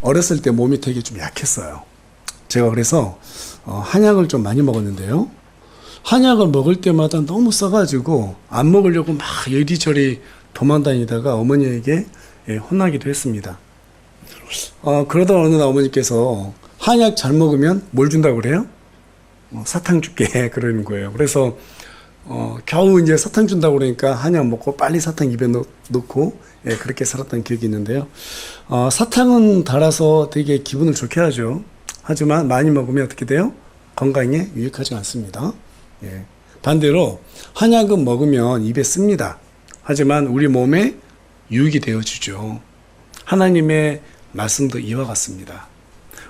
어렸을 때 몸이 되게 좀 약했어요. 제가 그래서 한약을 좀 많이 먹었는데요. 한약을 먹을 때마다 너무 써가지고 안 먹으려고 막 이리저리 도망다니다가 어머니에게 혼나기도 했습니다. 그러다 어느 날 어머니께서 한약 잘 먹으면 뭘 준다고 그래요? 사탕 줄게 그러는 거예요. 그래서 겨우 이제 사탕 준다고 그러니까 한약 먹고 빨리 사탕 입에 넣고 그렇게 살았던 기억이 있는데요. 사탕은 달아서 되게 기분을 좋게 하죠. 하지만 많이 먹으면 어떻게 돼요? 건강에 유익하지 않습니다. 반대로 한약은 먹으면 입에 씁니다. 하지만 우리 몸에 유익이 되어주죠. 하나님의 말씀도 이와 같습니다.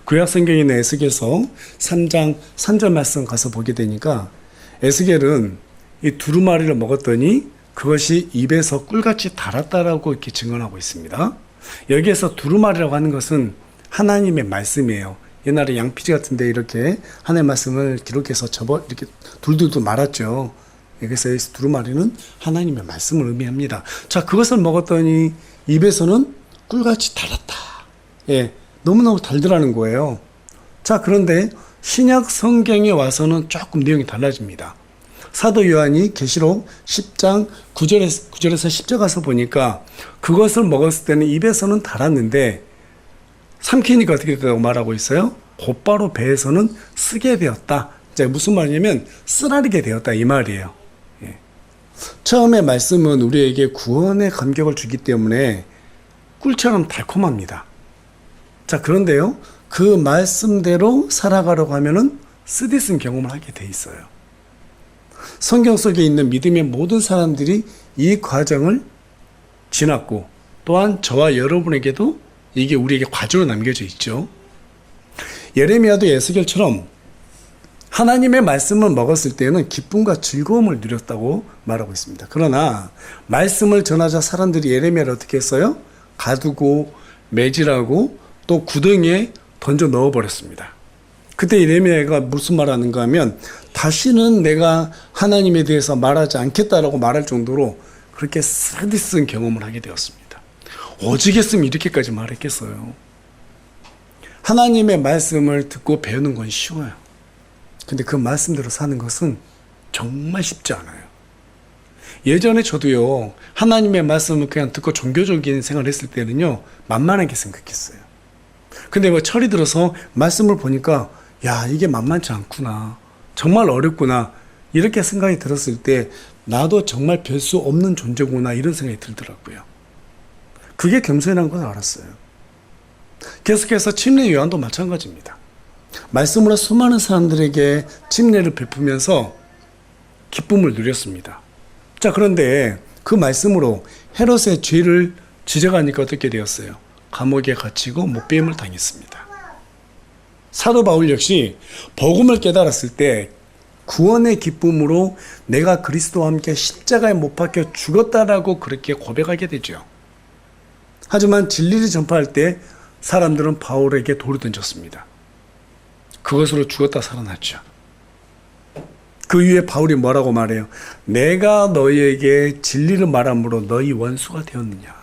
구약 성경에 있는 에스겔서 3장 3절 말씀 가서 보게 되니까 에스겔은 이 두루마리를 먹었더니 그것이 입에서 꿀같이 달았다라고 이렇게 증언하고 있습니다. 여기에서 두루마리라고 하는 것은 하나님의 말씀이에요. 옛날에 양피지 같은데 이렇게 하나님의 말씀을 기록해서 이렇게 둘둘둘 말았죠. 그래서 이 두루마리는 하나님의 말씀을 의미합니다. 자, 그것을 먹었더니 입에서는 꿀같이 달았다. 너무너무 달더라는 거예요. 자, 그런데 신약 성경에 와서는 조금 내용이 달라집니다. 사도 요한이 계시록 10장 9절에서 10절 가서 보니까 그것을 먹었을 때는 입에서는 달았는데 삼키니까 어떻게 됐다고 말하고 있어요? 곧바로 배에서는 쓰게 되었다. 자, 무슨 말이냐면 쓰라리게 되었다 이 말이에요. 처음에 말씀은 우리에게 구원의 감격을 주기 때문에 꿀처럼 달콤합니다. 자, 그런데요, 그 말씀대로 살아가려고 하면은 쓰디쓴 경험을 하게 돼 있어요. 성경 속에 있는 믿음의 모든 사람들이 이 과정을 지났고, 또한 저와 여러분에게도 이게 우리에게 과제로 남겨져 있죠. 예레미야도 에스겔처럼 하나님의 말씀을 먹었을 때는 기쁨과 즐거움을 누렸다고 말하고 있습니다. 그러나 말씀을 전하자 사람들이 예레미야를 어떻게 했어요? 가두고 매질하고 또 구덩이에 던져 넣어버렸습니다. 그때 예레미야가 무슨 말하는가 하면 다시는 내가 하나님에 대해서 말하지 않겠다라고 말할 정도로 그렇게 쓰디쓴 경험을 하게 되었습니다. 오직했으면 이렇게까지 말했겠어요. 하나님의 말씀을 듣고 배우는 건 쉬워요. 근데 그 말씀대로 사는 것은 정말 쉽지 않아요. 예전에 저도요, 하나님의 말씀을 그냥 듣고 종교적인 생활을 했을 때는요, 만만하게 생각했어요. 근데 뭐 철이 들어서 말씀을 보니까, 야, 이게 만만치 않구나. 정말 어렵구나. 이렇게 생각이 들었을 때, 나도 정말 별 수 없는 존재구나. 이런 생각이 들더라고요. 그게 겸손이라는 걸 알았어요. 계속해서 침례 요한도 마찬가지입니다. 말씀으로 수많은 사람들에게 침례를 베푸면서 기쁨을 누렸습니다. 자, 그런데 그 말씀으로 헤롯의 죄를 지적하니까 어떻게 되었어요? 감옥에 갇히고 못배임을 당했습니다. 사도 바울 역시 복음을 깨달았을 때 구원의 기쁨으로 내가 그리스도와 함께 십자가에 못 박혀 죽었다라고 그렇게 고백하게 되죠. 하지만 진리를 전파할 때 사람들은 바울에게 돌을 던졌습니다. 그것으로 죽었다 살아났죠. 그 이후에 바울이 뭐라고 말해요? 내가 너희에게 진리를 말함으로 너희 원수가 되었느냐.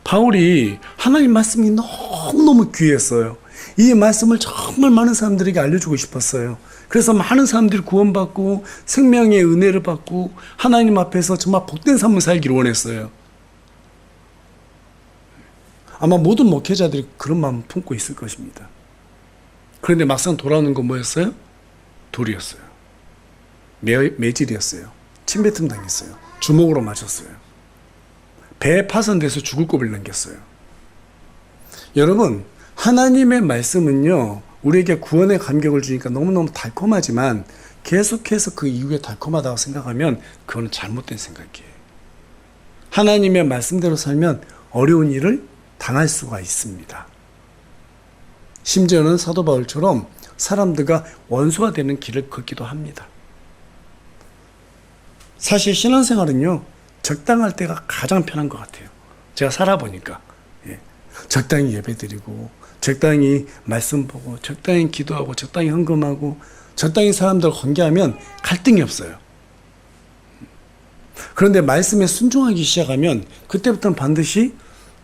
바울이 하나님 말씀이 너무너무 귀했어요. 이 말씀을 정말 많은 사람들에게 알려주고 싶었어요. 그래서 많은 사람들이 구원받고 생명의 은혜를 받고 하나님 앞에서 정말 복된 삶을 살기를 원했어요. 아마 모든 목회자들이 그런 마음을 품고 있을 것입니다. 그런데 막상 돌아오는 건 뭐였어요? 돌이었어요. 매질이었어요. 침뱉음 당했어요. 주먹으로 맞았어요. 배에 파손돼서 죽을 고비를 넘겼어요. 여러분, 하나님의 말씀은요, 우리에게 구원의 감격을 주니까 너무너무 달콤하지만 계속해서 그 이후에 달콤하다고 생각하면 그거는 잘못된 생각이에요. 하나님의 말씀대로 살면 어려운 일을 당할 수가 있습니다. 심지어는 사도 바울처럼 사람들과 원수가 되는 길을 걷기도 합니다. 사실 신앙생활은요, 적당할 때가 가장 편한 것 같아요. 제가 살아보니까. 적당히 예배드리고, 적당히 말씀 보고, 적당히 기도하고, 적당히 헌금하고, 적당히 사람들과 관계하면 갈등이 없어요. 그런데 말씀에 순종하기 시작하면 그때부터는 반드시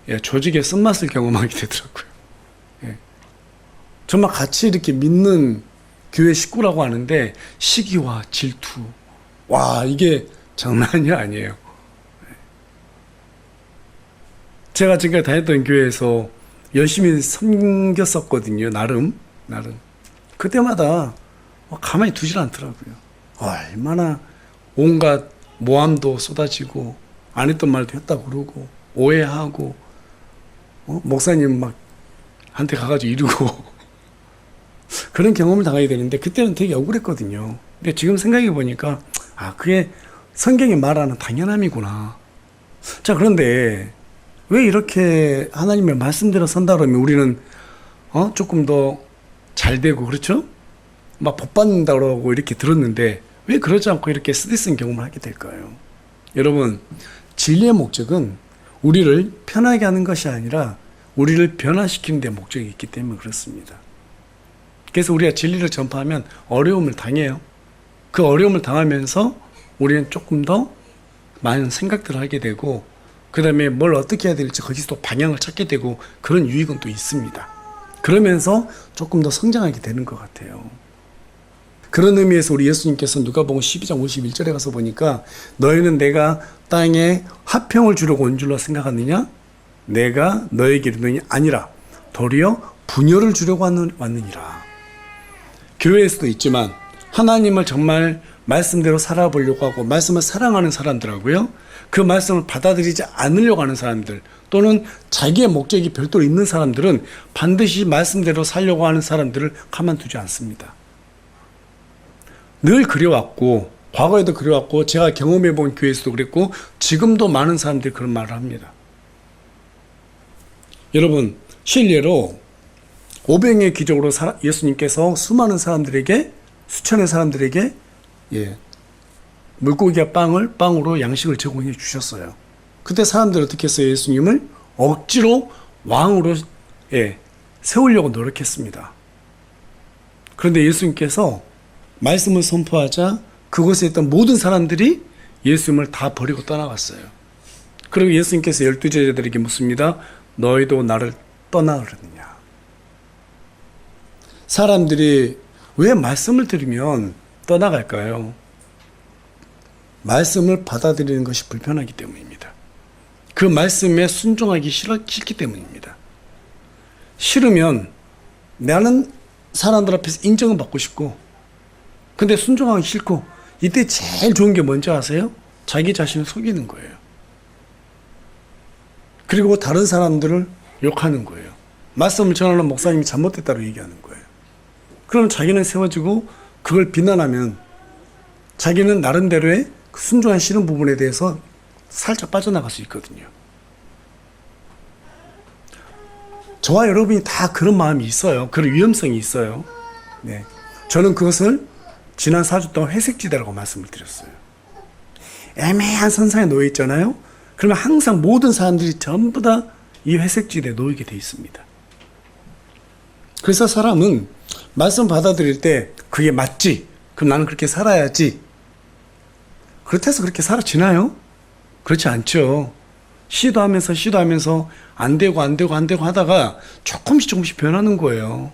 예, 조직의 쓴맛을 경험하게 되더라고요. 예. 정말 같이 이렇게 믿는 교회 식구라고 하는데 시기와 질투, 와, 이게 장난이 아니에요. 제가 지금까지 다녔던 교회에서 열심히 섬겼었거든요. 나름. 그때마다 가만히 두질 않더라고요. 얼마나 온갖 모함도 쏟아지고 안 했던 말도 했다고 그러고 오해하고 목사님 막 한테 가가지고 이르고 그런 경험을 당하게 되는데 그때는 되게 억울했거든요. 근데 지금 생각해 보니까 그게 성경이 말하는 당연함이구나. 자, 그런데 왜 이렇게 하나님의 말씀대로 선다 그러면 우리는 조금 더 잘 되고 그렇죠? 막 복 받는다 그러고 이렇게 들었는데 왜 그러지 않고 이렇게 쓰디쓴 경험을 하게 될까요? 여러분, 진리의 목적은 우리를 편하게 하는 것이 아니라 우리를 변화시키는 데 목적이 있기 때문에 그렇습니다. 그래서 우리가 진리를 전파하면 어려움을 당해요. 그 어려움을 당하면서 우리는 조금 더 많은 생각들을 하게 되고 그 다음에 뭘 어떻게 해야 될지 거기서 또 방향을 찾게 되고 그런 유익은 또 있습니다. 그러면서 조금 더 성장하게 되는 것 같아요. 그런 의미에서 우리 예수님께서 누가복음 12장 51절에 가서 보니까 너희는 내가 땅에 화평을 주려고 온 줄로 생각하느냐? 내가 너에게 이르노니 아니라 도리어 분열을 주려고 왔느니라. 교회에서도 있지만 하나님을 정말 말씀대로 살아보려고 하고 말씀을 사랑하는 사람들하고요, 그 말씀을 받아들이지 않으려고 하는 사람들 또는 자기의 목적이 별도로 있는 사람들은 반드시 말씀대로 살려고 하는 사람들을 가만두지 않습니다. 늘 그래왔고 과거에도 그래왔고 제가 경험해본 교회에서도 그랬고 지금도 많은 사람들이 그런 말을 합니다. 여러분, 실례로 오병의 기적으로 예수님께서 수많은 사람들에게, 수천의 사람들에게 물고기와 빵으로 양식을 제공해 주셨어요. 그때 사람들이 어떻게 했어요? 예수님을 억지로 왕으로 세우려고 노력했습니다. 그런데 예수님께서 말씀을 선포하자 그곳에 있던 모든 사람들이 예수님을 다 버리고 떠나갔어요. 그리고 예수님께서 12제자들에게 묻습니다. 너희도 나를 떠나가느냐? 사람들이 왜 말씀을 들으면 떠나갈까요? 말씀을 받아들이는 것이 불편하기 때문입니다. 그 말씀에 순종하기 싫기 때문입니다. 싫으면 나는 사람들 앞에서 인정을 받고 싶고 근데 순종하기 싫고 이때 제일 좋은 게 뭔지 아세요? 자기 자신을 속이는 거예요. 그리고 다른 사람들을 욕하는 거예요. 말씀을 전하는 목사님이 잘못됐다고 얘기하는 거예요. 그럼 자기는 세워지고 그걸 비난하면 자기는 나름대로의 순종하기 싫은 부분에 대해서 살짝 빠져나갈 수 있거든요. 저와 여러분이 다 그런 마음이 있어요. 그런 위험성이 있어요. 네. 저는 그것을 지난 4주 동안 회색지대라고 말씀을 드렸어요. 애매한 선상에 놓여 있잖아요. 그러면 항상 모든 사람들이 전부 다 이 회색지대에 놓이게 돼 있습니다. 그래서 사람은 말씀 받아들일 때 그게 맞지? 그럼 나는 그렇게 살아야지. 그렇다고 해서 그렇게 살아지나요? 그렇지 않죠. 시도하면서 안 되고 하다가 조금씩 변하는 거예요.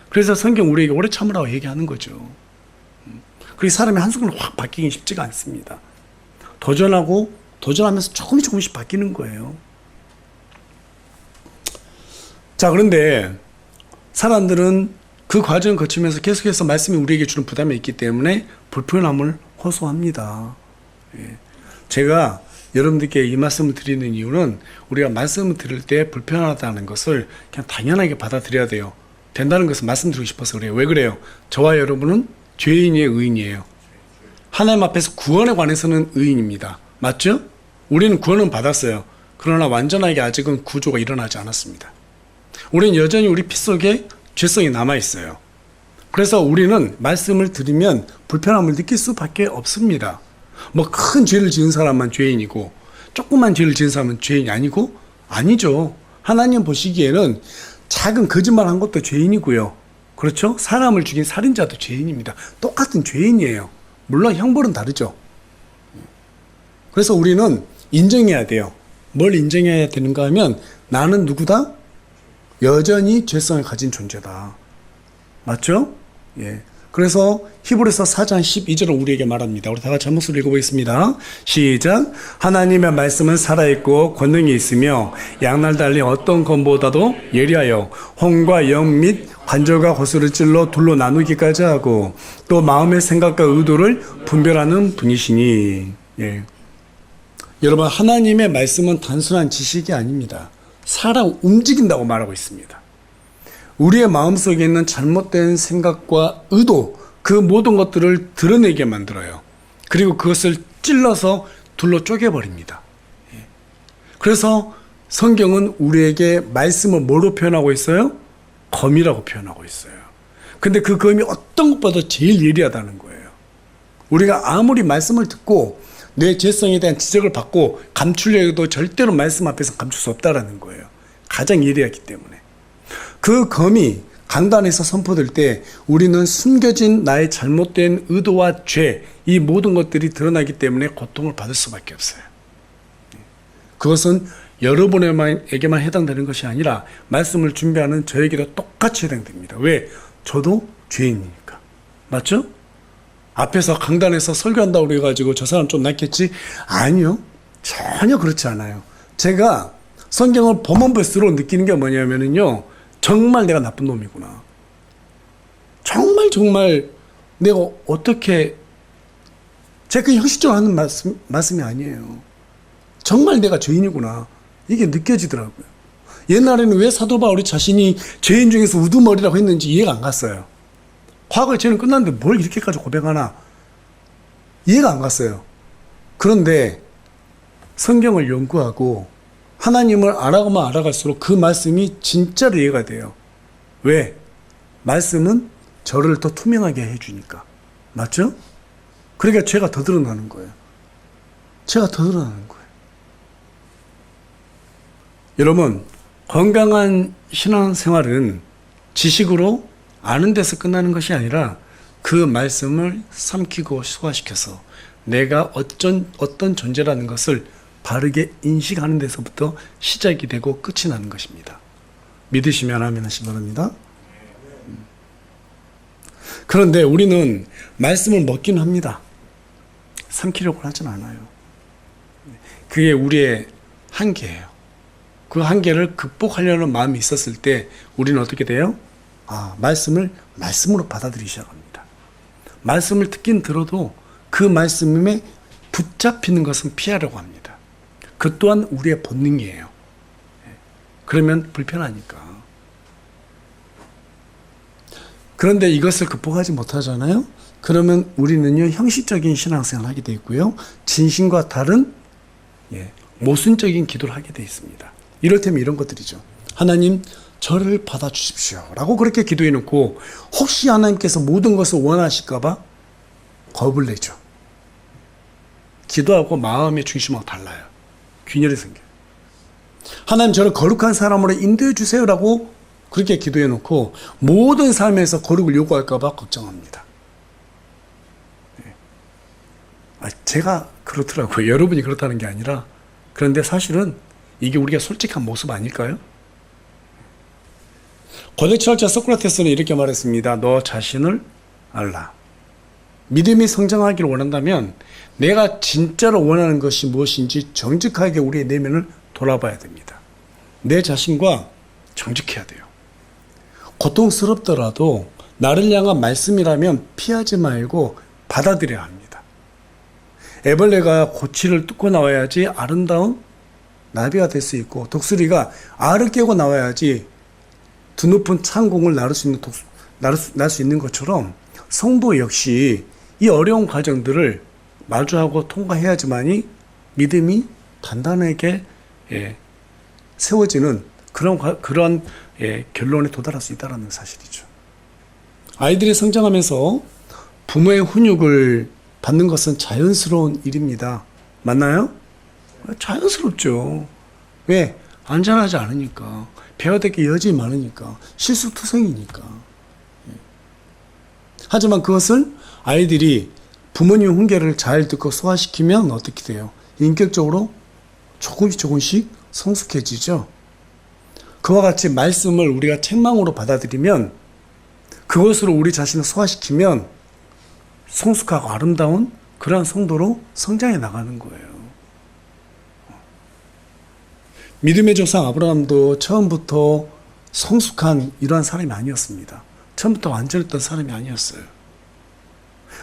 그래서 성경 우리에게 오래 참으라고 얘기하는 거죠. 그게 사람이 한순간에 확 바뀌기 쉽지가 않습니다. 도전하면서 조금씩 바뀌는 거예요. 자, 그런데 사람들은 그 과정을 거치면서 계속해서 말씀이 우리에게 주는 부담이 있기 때문에 불편함을 호소합니다. 제가 여러분들께 이 말씀을 드리는 이유는 우리가 말씀을 들을 때 불편하다는 것을 그냥 당연하게 받아들여야 돼요. 된다는 것을 말씀드리고 싶어서 그래요. 왜 그래요? 저와 여러분은 죄인이에요, 의인이에요? 하나님 앞에서 구원에 관해서는 의인입니다. 맞죠? 우리는 구원은 받았어요. 그러나 완전하게 아직은 구조가 일어나지 않았습니다. 우리는 여전히 우리 피 속에 죄성이 남아있어요. 그래서 우리는 말씀을 들으면 불편함을 느낄 수밖에 없습니다. 뭐 큰 죄를 지은 사람만 죄인이고 조그만 죄를 지은 사람은 죄인이 아니죠. 하나님 보시기에는 작은 거짓말한 것도 죄인이고요. 그렇죠? 사람을 죽인 살인자도 죄인입니다. 똑같은 죄인이에요. 물론 형벌은 다르죠. 그래서 우리는 인정해야 돼요. 뭘 인정해야 되는가 하면 나는 누구다? 여전히 죄성을 가진 존재다. 맞죠? 예. 그래서 히브리서 4장 12절을 우리에게 말합니다. 우리 다 같이 한 목소리 읽어보겠습니다. 시작. 하나님의 말씀은 살아있고 권능이 있으며 양날 달린 어떤 검보다도 예리하여 혼과 영 및 관절과 고수를 찔러 둘로 나누기까지 하고 또 마음의 생각과 의도를 분별하는 분이시니. 예. 여러분, 하나님의 말씀은 단순한 지식이 아닙니다. 살아 움직인다고 말하고 있습니다. 우리의 마음속에 있는 잘못된 생각과 의도, 그 모든 것들을 드러내게 만들어요. 그리고 그것을 찔러서 둘로 쪼개버립니다. 그래서 성경은 우리에게 말씀을 뭐로 표현하고 있어요? 검이라고 표현하고 있어요. 근데 그 검이 어떤 것보다 제일 예리하다는 거예요. 우리가 아무리 말씀을 듣고 내 죄성에 대한 지적을 받고 감추려 해도 절대로 말씀 앞에서 감출 수 없다는 거예요. 가장 예리하기 때문에. 그 검이 강단에서 선포될 때 우리는 숨겨진 나의 잘못된 의도와 죄, 이 모든 것들이 드러나기 때문에 고통을 받을 수밖에 없어요. 그것은 여러분에게만 해당되는 것이 아니라 말씀을 준비하는 저에게도 똑같이 해당됩니다. 왜? 저도 죄인이니까. 맞죠? 앞에서 강단에서 설교한다고 그래가지고 저 사람 좀 낫겠지? 아니요. 전혀 그렇지 않아요. 제가 성경을 보면 볼수록 느끼는 게 뭐냐면요. 정말 내가 나쁜 놈이구나. 정말 내가 어떻게, 제가 그 형식적으로 하는 말씀이 아니에요. 정말 내가 죄인이구나. 이게 느껴지더라고요. 옛날에는 왜 사도 바울이 자신이 죄인 중에서 우두머리라고 했는지 이해가 안 갔어요. 과거에 죄는 끝났는데 뭘 이렇게까지 고백하나 이해가 안 갔어요. 그런데 성경을 연구하고 하나님을 알아가면 알아갈수록 그 말씀이 진짜로 이해가 돼요. 왜? 말씀은 저를 더 투명하게 해주니까. 맞죠? 그러니까 죄가 더 드러나는 거예요. 죄가 더 드러나는 거예요. 여러분, 건강한 신앙생활은 지식으로 아는 데서 끝나는 것이 아니라 그 말씀을 삼키고 소화시켜서 내가 어떤 존재라는 것을 바르게 인식하는 데서부터 시작이 되고 끝이 나는 것입니다. 믿으시면 아멘 하시기 바랍니다. 그런데 우리는 말씀을 먹기는 합니다. 삼키려고 하진 않아요. 그게 우리의 한계예요. 그 한계를 극복하려는 마음이 있었을 때 우리는 어떻게 돼요? 말씀으로 받아들이기 시작합니다. 말씀을 듣긴 들어도 그 말씀에 붙잡히는 것은 피하려고 합니다. 그 또한 우리의 본능이에요. 그러면 불편하니까. 그런데 이것을 극복하지 못하잖아요? 그러면 우리는요, 형식적인 신앙생활을 하게 되어 있고요, 진심과 다른 모순적인 기도를 하게 되어 있습니다. 이를테면 이런 것들이죠. 하나님, 저를 받아주십시오 라고 그렇게 기도해 놓고 혹시 하나님께서 모든 것을 원하실까봐 겁을 내죠. 기도하고 마음의 중심하고 달라요. 균열이 생겨요. 하나님, 저를 거룩한 사람으로 인도해 주세요 라고 그렇게 기도해 놓고 모든 삶에서 거룩을 요구할까봐 걱정합니다. 제가 그렇더라고요. 여러분이 그렇다는 게 아니라. 그런데 사실은 이게 우리가 솔직한 모습 아닐까요? 고대 철학자 소크라테스는 이렇게 말했습니다. 너 자신을 알라. 믿음이 성장하기를 원한다면 내가 진짜로 원하는 것이 무엇인지 정직하게 우리의 내면을 돌아봐야 됩니다. 내 자신과 정직해야 돼요. 고통스럽더라도 나를 향한 말씀이라면 피하지 말고 받아들여야 합니다. 애벌레가 고치를 뚫고 나와야지 아름다운 나비가 될 수 있고, 독수리가 알을 깨고 나와야지 드높은 창공을 날 수 있는 것처럼 성도 역시 이 어려운 과정들을 마주하고 통과해야지만이 믿음이 단단하게 세워지는 그런 결론에 도달할 수 있다는 사실이죠. 아이들이 성장하면서 부모의 훈육을 받는 것은 자연스러운 일입니다. 맞나요? 자연스럽죠. 왜? 안전하지 않으니까. 배워야 될 게 여전히 많으니까. 실수투성이니까. 하지만 그것을 아이들이 부모님 훈계를 잘 듣고 소화시키면 어떻게 돼요? 인격적으로 조금씩 성숙해지죠. 그와 같이 말씀을 우리가 책망으로 받아들이면 그것으로 우리 자신을 소화시키면 성숙하고 아름다운 그러한 성도로 성장해 나가는 거예요. 믿음의 조상 아브라함도 처음부터 성숙한 이러한 사람이 아니었습니다. 처음부터 완전했던 사람이 아니었어요.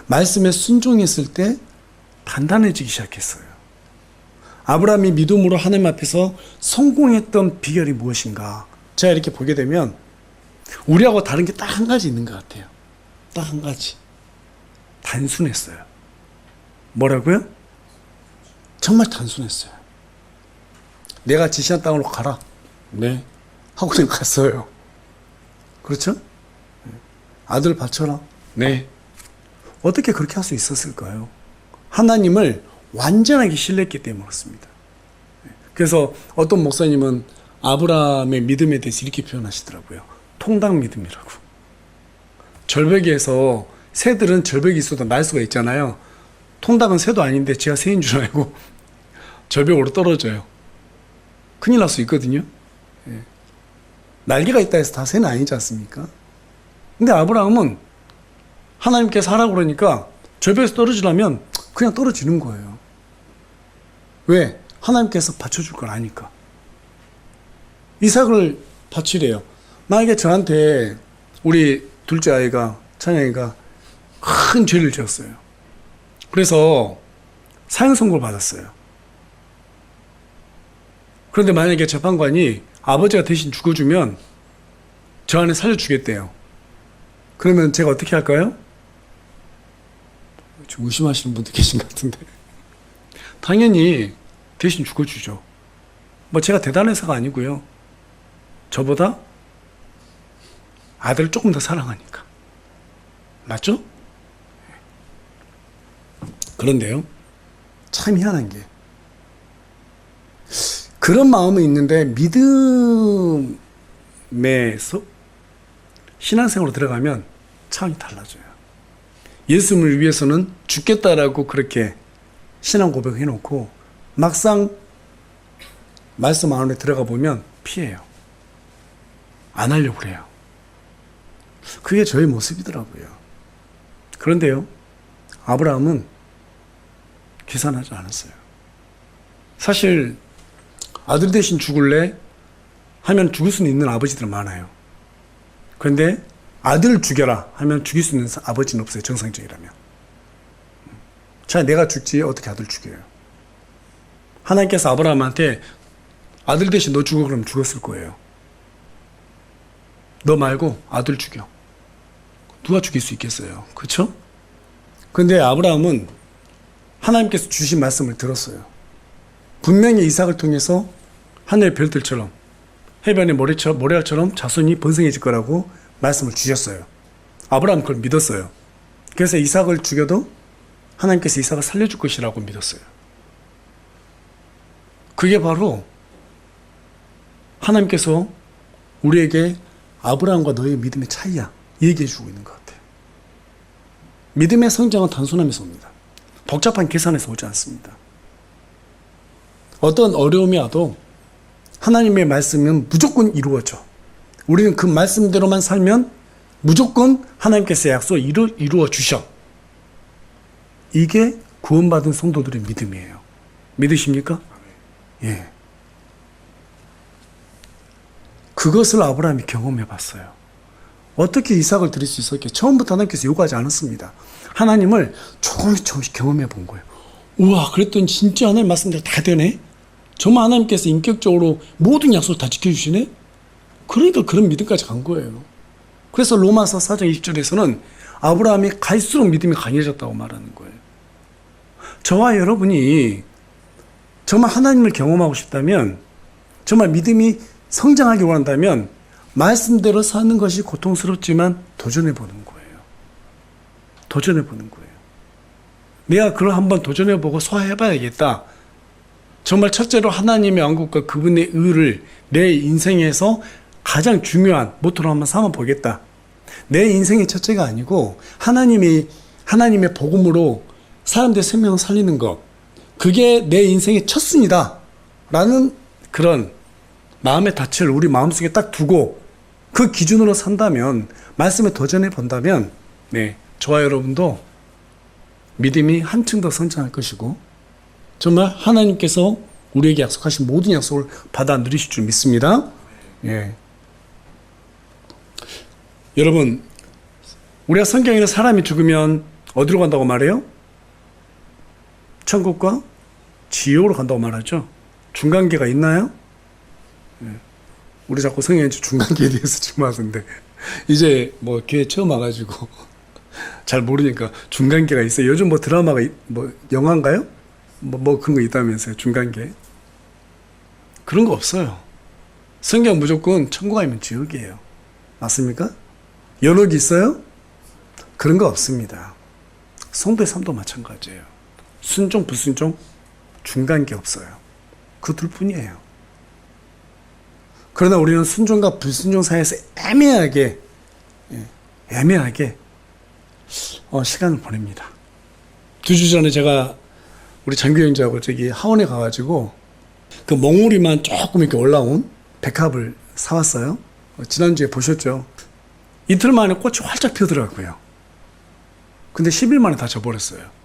말씀에 순종했을 때 단단해지기 시작했어요. 아브라함이 믿음으로 하나님 앞에서 성공했던 비결이 무엇인가? 제가 이렇게 보게 되면 우리하고 다른 게 딱 한 가지 있는 것 같아요. 딱 한 가지. 단순했어요. 뭐라고요? 정말 단순했어요. 내가 지시한 땅으로 가라. 네. 하고 그냥 갔어요. 그렇죠? 아들 바쳐라. 네. 어떻게 그렇게 할 수 있었을까요? 하나님을 완전하게 신뢰했기 때문에 그렇습니다. 그래서 어떤 목사님은 아브라함의 믿음에 대해서 이렇게 표현하시더라고요. 통당 믿음이라고. 절벽에서 새들은 절벽이 있어도 날 수가 있잖아요. 통닭은 새도 아닌데 제가 새인 줄 알고 절벽으로 떨어져요. 큰일 날 수 있거든요. 날개가 있다 해서 다 새는 아니지 않습니까? 근데 아브라함은 하나님께서 하라고 그러니까 절벽에서 떨어지려면 그냥 떨어지는 거예요. 왜? 하나님께서 받쳐줄 걸 아니까. 이삭을 바치래요. 만약에 저한테 우리 둘째 아이가, 찬양이가 큰 죄를 지었어요. 그래서 사형 선고를 받았어요. 그런데 만약에 재판관이 아버지가 대신 죽어주면 저 안에 살려주겠대요. 그러면 제가 어떻게 할까요? 좀 의심하시는 분들 계신 것 같은데. 당연히 대신 죽어주죠. 뭐 제가 대단해서가 아니고요. 저보다 아들을 조금 더 사랑하니까. 맞죠? 그런데요, 참 희한한 게 그런 마음은 있는데 믿음에서 신앙생활로 들어가면 차원이 달라져요. 예수님을 위해서는 죽겠다라고 그렇게 신앙 고백을 해놓고 막상 말씀 안에 들어가 보면 피해요. 안 하려고 그래요. 그게 저의 모습이더라고요. 그런데요, 아브라함은 계산하지 않았어요. 사실 아들 대신 죽을래 하면 죽을 수는 있는 아버지들은 많아요. 그런데 아들을 죽여라 하면 죽일 수 있는 아버지는 없어요. 정상적이라면. 자, 내가 죽지 어떻게 아들 죽여요? 하나님께서 아브라함한테 아들 대신 너 죽어 그러면 죽었을 거예요. 너 말고 아들 죽여. 누가 죽일 수 있겠어요? 그렇죠? 그런데 아브라함은 하나님께서 주신 말씀을 들었어요. 분명히 이삭을 통해서 하늘의 별들처럼 해변의 모래알처럼 자손이 번성해질 거라고 말씀을 주셨어요. 아브라함은 그걸 믿었어요. 그래서 이삭을 죽여도 하나님께서 이삭을 살려줄 것이라고 믿었어요. 그게 바로 하나님께서 우리에게 아브라함과 너의 믿음의 차이야 얘기해 주고 있는 것 같아요. 믿음의 성장은 단순함에서 옵니다. 복잡한 계산에서 오지 않습니다. 어떤 어려움이 와도 하나님의 말씀은 무조건 이루어져. 우리는 그 말씀대로만 살면 무조건 하나님께서 약속을 이루어 주셔. 이게 구원받은 성도들의 믿음이에요. 믿으십니까? 예. 그것을 아브라함이 경험해 봤어요. 어떻게 이삭을 드릴 수 있었게? 처음부터 하나님께서 요구하지 않았습니다. 하나님을 조금씩 경험해 본 거예요. 우와, 그랬더니 진짜 하나님 말씀대로 다 되네? 정말 하나님께서 인격적으로 모든 약속을 다 지켜주시네? 그러니까 그런 믿음까지 간 거예요. 그래서 로마서 4장 20절에서는 아브라함이 갈수록 믿음이 강해졌다고 말하는 거예요. 저와 여러분이 정말 하나님을 경험하고 싶다면, 정말 믿음이 성장하기 원한다면 말씀대로 사는 것이 고통스럽지만 도전해보는 거예요. 도전해보는 거예요. 내가 그걸 한번 도전해보고 소화해봐야겠다. 정말 첫째로 하나님의 왕국과 그분의 의를 내 인생에서 가장 중요한 모토로 한번 삼아보겠다. 내 인생의 첫째가 아니고 하나님의 복음으로 사람들의 생명을 살리는 것, 그게 내 인생의 첫순이다 라는 그런 마음의 닻을 우리 마음속에 딱 두고 그 기준으로 산다면, 말씀에 도전해 본다면, 네, 저와 여러분도 믿음이 한층 더 성장할 것이고 정말 하나님께서 우리에게 약속하신 모든 약속을 받아 누리실 줄 믿습니다. 예. 여러분, 우리가 성경에는 사람이 죽으면 어디로 간다고 말해요? 천국과 지옥으로 간다고 말하죠. 중간계가 있나요? 예. 우리 자꾸 성경에 중간계에 대해서 질문하던데 이제 뭐 교회 처음 와가지고 잘 모르니까 중간계가 있어요. 요즘 뭐 드라마가 뭐 영화인가요? 뭐 그런 거 있다면서요. 중간계. 그런 거 없어요. 성경 무조건 천국 아니면 지옥이에요. 맞습니까? 연옥이 있어요? 그런 거 없습니다. 성도의 삶도 마찬가지예요. 순종, 불순종, 중간계 없어요. 그 둘 뿐이에요. 그러나 우리는 순종과 불순종 사이에서 애매하게 시간을 보냅니다. 2주 전에 제가 우리 장교 형제하고 저기 하원에 가가지고 그 몽우리만 조금 이렇게 올라온 백합을 사왔어요. 지난주에 보셨죠? 이틀 만에 꽃이 활짝 피더라고요. 근데 10일 만에 다 져버렸어요.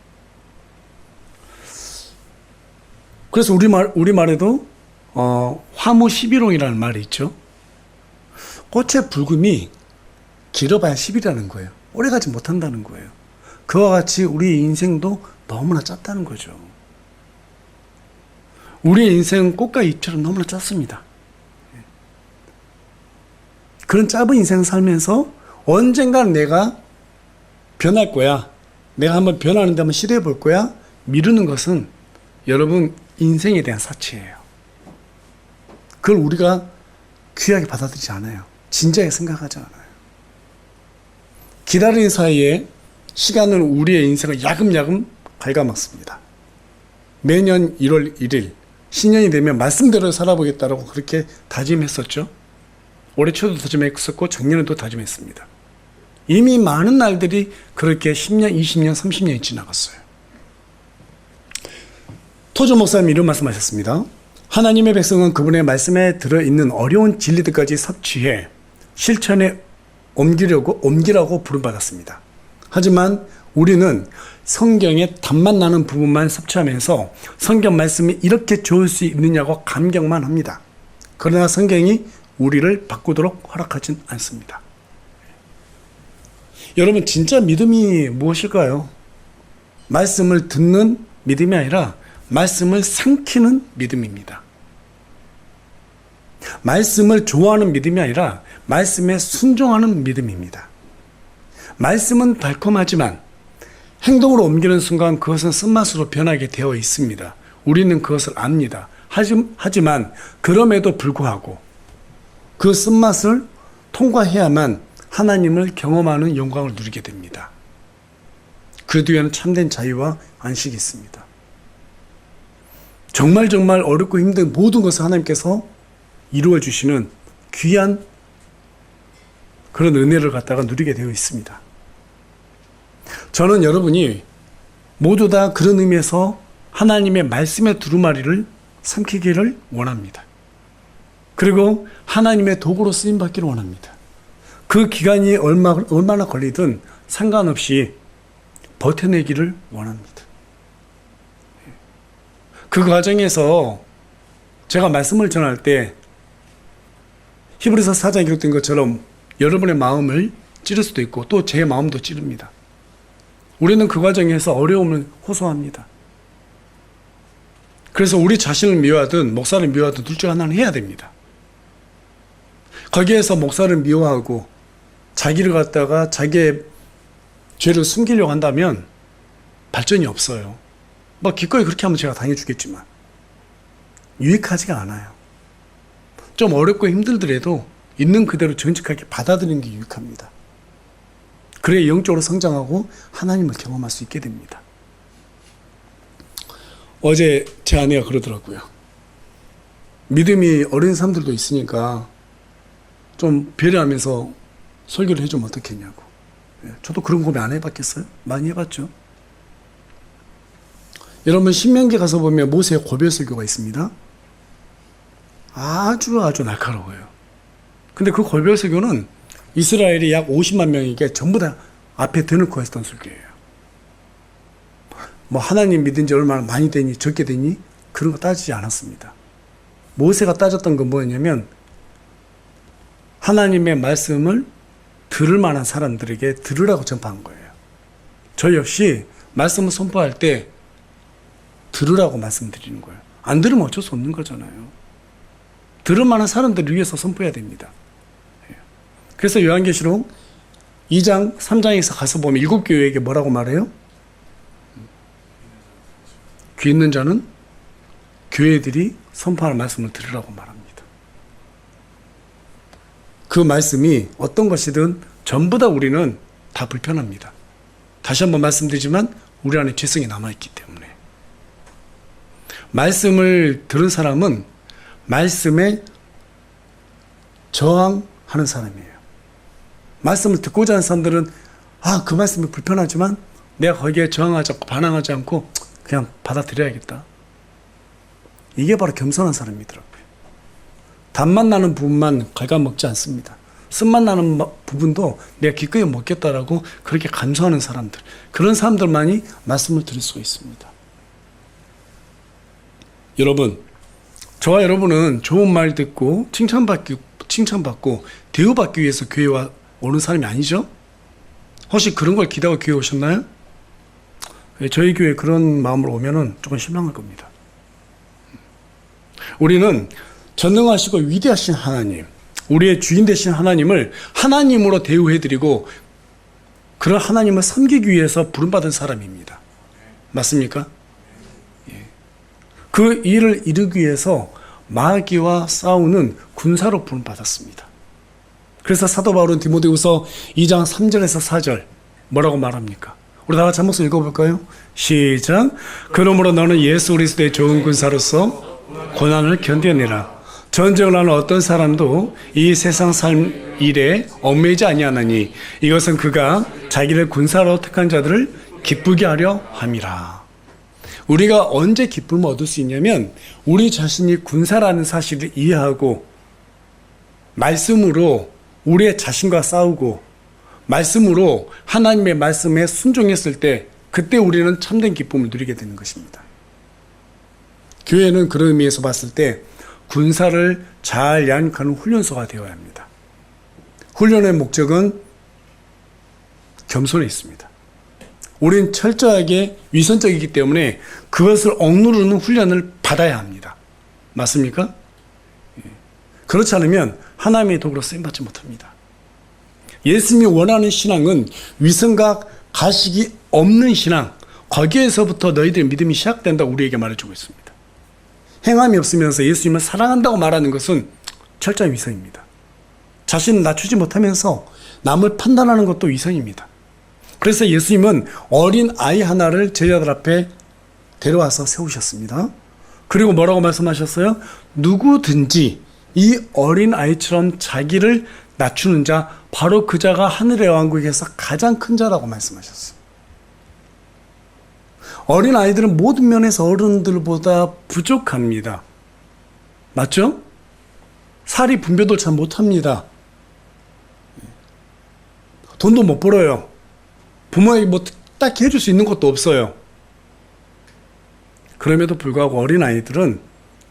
그래서 우리말에도 화무 11홍이라는 말이 있죠. 꽃의 붉음이 길어봐야 10일이라는 거예요. 오래가지 못한다는 거예요. 그와 같이 우리의 인생도 너무나 짧다는 거죠. 우리의 인생은 꽃과 잎처럼 너무나 짧습니다. 그런 짧은 인생을 살면서 언젠가는 내가 변할 거야, 내가 한번 변하는 데 한번 시도해 볼 거야, 미루는 것은 여러분 인생에 대한 사치예요. 그걸 우리가 귀하게 받아들이지 않아요. 진지하게 생각하지 않아요. 기다리는 사이에 시간은 우리의 인생을 야금야금 갉아먹습니다. 매년 1월 1일 신년이 되면 말씀대로 살아보겠다라고 그렇게 다짐했었죠. 올해 초도 다짐했었고 작년에도 다짐했습니다. 이미 많은 날들이 그렇게 10년, 20년, 30년이 지나갔어요. 토조 목사님 이런 말씀하셨습니다. 하나님의 백성은 그분의 말씀에 들어있는 어려운 진리들까지 섭취해 실천에 옮기라고 부름받았습니다. 하지만 우리는 성경의 답만 나는 부분만 섭취하면서 성경 말씀이 이렇게 좋을 수 있느냐고 감격만 합니다. 그러나 성경이 우리를 바꾸도록 허락하진 않습니다. 여러분, 진짜 믿음이 무엇일까요? 말씀을 듣는 믿음이 아니라 말씀을 삼키는 믿음입니다. 말씀을 좋아하는 믿음이 아니라 말씀에 순종하는 믿음입니다. 말씀은 달콤하지만 행동으로 옮기는 순간 그것은 쓴맛으로 변하게 되어 있습니다. 우리는 그것을 압니다. 하지만 그럼에도 불구하고 그 쓴맛을 통과해야만 하나님을 경험하는 영광을 누리게 됩니다. 그 뒤에는 참된 자유와 안식이 있습니다. 정말 어렵고 힘든 모든 것을 하나님께서 이루어 주시는 귀한 그런 은혜를 갖다가 누리게 되어 있습니다. 저는 여러분이 모두 다 그런 의미에서 하나님의 말씀의 두루마리를 삼키기를 원합니다. 그리고 하나님의 도구로 쓰임받기를 원합니다. 그 기간이 얼마나 걸리든 상관없이 버텨내기를 원합니다. 그 과정에서 제가 말씀을 전할 때 히브리서 4장에 기록된 것처럼 여러분의 마음을 찌를 수도 있고 또 제 마음도 찌릅니다. 우리는 그 과정에서 어려움을 호소합니다. 그래서 우리 자신을 미워하든 목사를 미워하든 둘 중 하나는 해야 됩니다. 거기에서 목사를 미워하고 자기를 갖다가 자기의 죄를 숨기려고 한다면 발전이 없어요. 뭐 기꺼이 그렇게 하면 제가 당해주겠지만 유익하지가 않아요. 좀 어렵고 힘들더라도 있는 그대로 정직하게 받아들이는 게 유익합니다. 그래야 영적으로 성장하고 하나님을 경험할 수 있게 됩니다. 어제 제 아내가 그러더라고요. 믿음이 어린 사람들도 있으니까 좀 배려하면서 설교를 해주면 어떻겠냐고. 저도 그런 고민 안 해봤겠어요? 많이 해봤죠. 여러분 신명기 가서 보면 모세의 고별 설교가 있습니다. 아주 날카로워요. 근데 그 골별 설교는 이스라엘이 약 50만 명에게 전부 다 앞에 대놓고 했던 설교예요. 뭐 하나님 믿은 지 얼마나 많이 되니 적게 되니 그런 거 따지지 않았습니다. 모세가 따졌던 건 뭐였냐면 하나님의 말씀을 들을 만한 사람들에게 들으라고 전파한 거예요. 저 역시 말씀을 선포할 때 들으라고 말씀드리는 거예요. 안 들으면 어쩔 수 없는 거잖아요. 들을 만한 사람들을 위해서 선포해야 됩니다. 그래서 요한계시록 2장, 3장에서 가서 보면 7교회에게 뭐라고 말해요? 귀 있는 자는 교회들이 선포하는 말씀을 들으라고 말합니다. 그 말씀이 어떤 것이든 전부 다 우리는 다 불편합니다. 다시 한번 말씀드리지만 우리 안에 죄성이 남아있기 때문에. 말씀을 들은 사람은 말씀에 저항하는 사람이에요. 말씀을 듣고자 하는 사람들은 그 말씀이 불편하지만 내가 거기에 저항하지 않고 반항하지 않고 그냥 받아들여야겠다. 이게 바로 겸손한 사람이더라고요. 단맛 나는 부분만 갉아먹지 않습니다. 쓴맛 나는 부분도 내가 기꺼이 먹겠다라고 그렇게 간소하는 사람들, 그런 사람들만이 말씀을 들을 수가 있습니다. 여러분, 저와 여러분은 좋은 말 듣고 칭찬받고 대우받기 위해서 교회에 오는 사람이 아니죠? 혹시 그런 걸 기대하고 교회 오셨나요? 저희 교회에 그런 마음으로 오면은 조금 실망할 겁니다. 우리는 전능하시고 위대하신 하나님, 우리의 주인 되신 하나님을 하나님으로 대우해드리고 그런 하나님을 섬기기 위해서 부름받은 사람입니다. 맞습니까? 그 일을 이루기 위해서 마귀와 싸우는 군사로 부름받았습니다. 그래서 사도 바울은 디모데후서 2장 3절에서 4절 뭐라고 말합니까? 우리 다 같이 한 목소리 읽어볼까요? 시작. 그러므로 너는 예수 그리스도의 좋은 군사로서 고난을 견뎌내라. 전쟁을 하는 어떤 사람도 이 세상 삶 일에 얽매이지 아니하나니 이것은 그가 자기를 군사로 택한 자들을 기쁘게 하려 함이라. 우리가 언제 기쁨을 얻을 수 있냐면 우리 자신이 군사라는 사실을 이해하고 말씀으로 우리의 자신과 싸우고 말씀으로 하나님의 말씀에 순종했을 때 그때 우리는 참된 기쁨을 누리게 되는 것입니다. 교회는 그런 의미에서 봤을 때 군사를 잘 양육하는 훈련소가 되어야 합니다. 훈련의 목적은 겸손에 있습니다. 우린 철저하게 위선적이기 때문에 그것을 억누르는 훈련을 받아야 합니다. 맞습니까? 그렇지 않으면 하나님의 도구로 쓰임받지 못합니다. 예수님이 원하는 신앙은 위선과 가식이 없는 신앙, 거기에서부터 너희들의 믿음이 시작된다고 우리에게 말해주고 있습니다. 행함이 없으면서 예수님을 사랑한다고 말하는 것은 철저한 위선입니다. 자신을 낮추지 못하면서 남을 판단하는 것도 위선입니다. 그래서 예수님은 어린 아이 하나를 제자들 앞에 데려와서 세우셨습니다. 그리고 뭐라고 말씀하셨어요? 누구든지 이 어린 아이처럼 자기를 낮추는 자, 바로 그 자가 하늘의 왕국에서 가장 큰 자라고 말씀하셨어요. 어린 아이들은 모든 면에서 어른들보다 부족합니다. 맞죠? 살이 분별도 잘 못합니다. 돈도 못 벌어요. 부모에게 뭐 딱히 해줄 수 있는 것도 없어요. 그럼에도 불구하고 어린 아이들은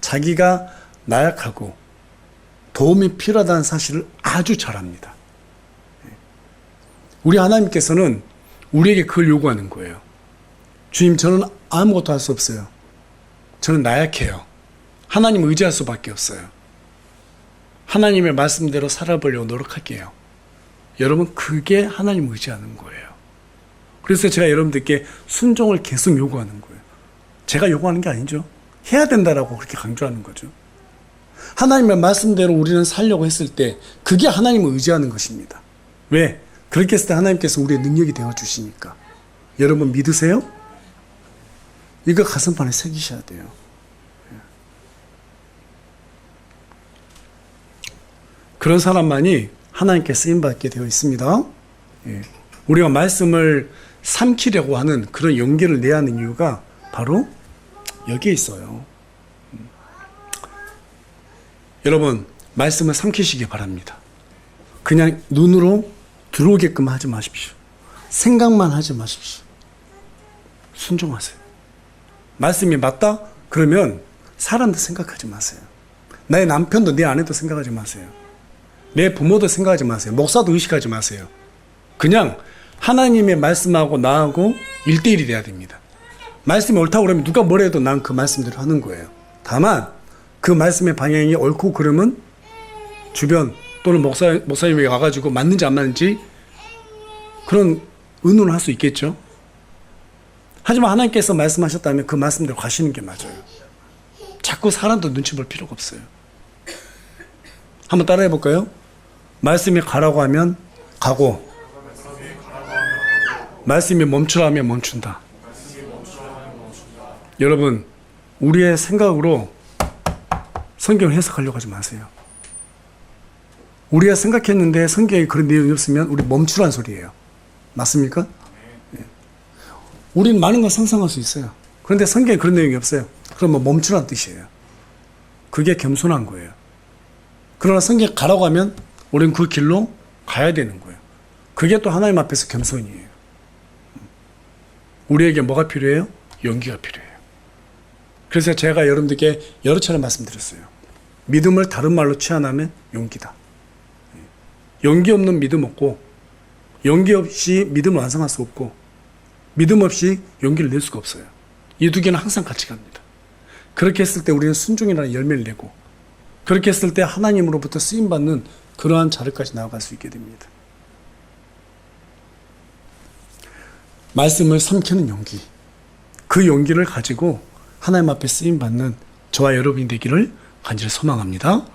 자기가 나약하고 도움이 필요하다는 사실을 아주 잘 압니다. 우리 하나님께서는 우리에게 그걸 요구하는 거예요. 주님, 저는 아무것도 할 수 없어요. 저는 나약해요. 하나님 의지할 수밖에 없어요. 하나님의 말씀대로 살아보려고 노력할게요. 여러분, 그게 하나님 의지하는 거예요. 그래서 제가 여러분들께 순종을 계속 요구하는 거예요. 제가 요구하는 게 아니죠. 해야 된다라고 그렇게 강조하는 거죠. 하나님의 말씀대로 우리는 살려고 했을 때 그게 하나님을 의지하는 것입니다. 왜? 그렇게 했을 때 하나님께서 우리의 능력이 되어주시니까. 여러분 믿으세요? 이거 가슴판에 새기셔야 돼요. 그런 사람만이 하나님께 쓰임받게 되어 있습니다. 우리가 말씀을 삼키려고 하는 그런 용기를 내야 하는 이유가 바로 여기에 있어요. 여러분, 말씀을 삼키시기 바랍니다. 그냥 눈으로 들어오게끔 하지 마십시오. 생각만 하지 마십시오. 순종하세요. 말씀이 맞다? 그러면 사람도 생각하지 마세요. 나의 남편도 내 아내도 생각하지 마세요. 내 부모도 생각하지 마세요. 목사도 의식하지 마세요. 그냥 하나님의 말씀하고 나하고 1대1이 돼야 됩니다. 말씀이 옳다고 그러면 누가 뭐라 해도 난 그 말씀대로 하는 거예요. 다만 그 말씀의 방향이 옳고 그러면 주변 또는 목사님이 와가지고 맞는지 안 맞는지 그런 의논을 할 수 있겠죠. 하지만 하나님께서 말씀하셨다면 그 말씀대로 가시는 게 맞아요. 자꾸 사람도 눈치 볼 필요가 없어요. 한번 따라해 볼까요? 말씀이 가라고 하면 가고, 말씀이 멈추라 하면 멈춘다. 여러분, 우리의 생각으로 성경을 해석하려고 하지 마세요. 우리가 생각했는데 성경에 그런 내용이 없으면 우리 멈추란 소리예요. 맞습니까? 네. 우리는 많은 걸 상상할 수 있어요. 그런데 성경에 그런 내용이 없어요. 그러면 멈추란 뜻이에요. 그게 겸손한 거예요. 그러나 성경에 가라고 하면 우리는 그 길로 가야 되는 거예요. 그게 또 하나님 앞에서 겸손이에요. 우리에게 뭐가 필요해요? 용기가 필요해요. 그래서 제가 여러분들께 여러 차례 말씀드렸어요. 믿음을 다른 말로 취하면 용기다. 용기 없는 믿음 없고, 용기 없이 믿음을 완성할 수 없고, 믿음 없이 용기를 낼 수가 없어요. 이 두 개는 항상 같이 갑니다. 그렇게 했을 때 우리는 순종이라는 열매를 내고, 그렇게 했을 때 하나님으로부터 쓰임받는 그러한 자리까지 나아갈 수 있게 됩니다. 말씀을 삼키는 용기, 그 용기를 가지고 하나님 앞에 쓰임받는 저와 여러분이 되기를 간절히 소망합니다.